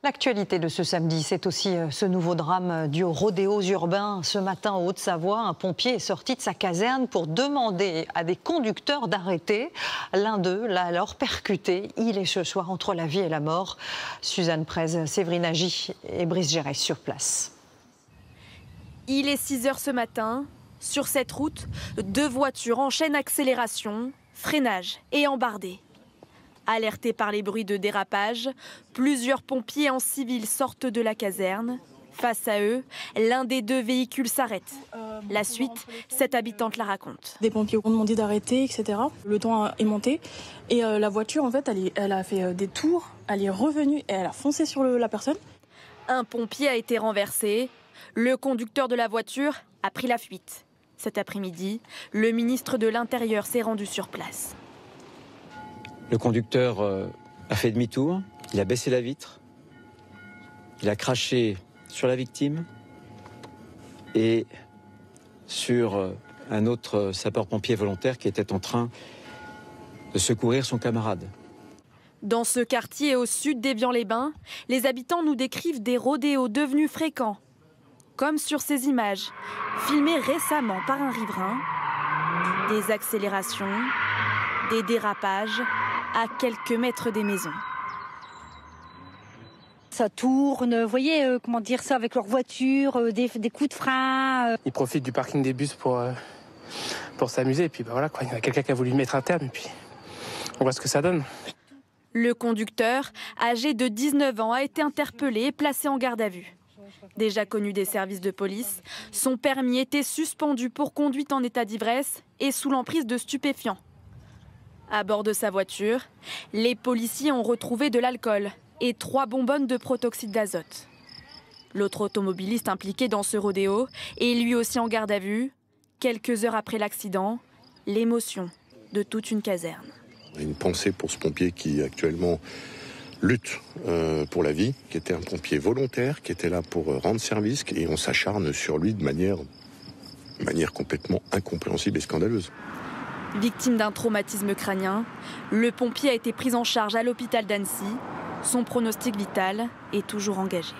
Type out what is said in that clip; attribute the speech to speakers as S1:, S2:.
S1: L'actualité de ce samedi, c'est aussi ce nouveau drame dû aux rodéos urbains. Ce matin, en Haute-Savoie, un pompier est sorti de sa caserne pour demander à des conducteurs d'arrêter. L'un d'eux l'a alors percuté. Il est ce soir entre la vie et la mort. Suzanne Prez, Séverine Agi et Brice Gérès sur place.
S2: Il est 6 h ce matin. Sur cette route, 2 voitures enchaînent accélération, freinage et embardée. Alertés par les bruits de dérapage, plusieurs pompiers en civil sortent de la caserne. Face à eux, l'un des 2 véhicules s'arrête. La suite, cette habitante la raconte.
S3: Des pompiers ont demandé d'arrêter, etc. Le temps est monté et la voiture, en fait, elle a fait des tours, elle est revenue et elle a foncé sur la personne.
S2: Un pompier a été renversé. Le conducteur de la voiture a pris la fuite. Cet après-midi, le ministre de l'Intérieur s'est rendu sur place.
S4: Le conducteur a fait demi-tour, il a baissé la vitre, il a craché sur la victime et sur un autre sapeur-pompier volontaire qui était en train de secourir son camarade.
S2: Dans ce quartier au sud d'Évian-les-Bains, les habitants nous décrivent des rodéos devenus fréquents. Comme sur ces images, filmées récemment par un riverain. Des accélérations, des dérapages à quelques mètres des maisons.
S5: Ça tourne, vous voyez, comment dire ça, avec leur voiture, des coups de frein.
S6: Ils profitent du parking des bus pour s'amuser. Et puis voilà, quoi. Il y a quelqu'un qui a voulu mettre un terme et puis on voit ce que ça donne.
S2: Le conducteur, âgé de 19 ans, a été interpellé et placé en garde à vue. Déjà connu des services de police, son permis était suspendu pour conduite en état d'ivresse et sous l'emprise de stupéfiants. À bord de sa voiture, les policiers ont retrouvé de l'alcool et 3 bonbonnes de protoxyde d'azote. L'autre automobiliste impliqué dans ce rodéo est lui aussi en garde à vue. Quelques heures après l'accident, l'émotion de toute une caserne.
S7: Une pensée pour ce pompier qui actuellement lutte pour la vie, qui était un pompier volontaire, qui était là pour rendre service, et on s'acharne sur lui de manière complètement incompréhensible et scandaleuse.
S2: Victime d'un traumatisme crânien, le pompier a été pris en charge à l'hôpital d'Annecy. Son pronostic vital est toujours engagé.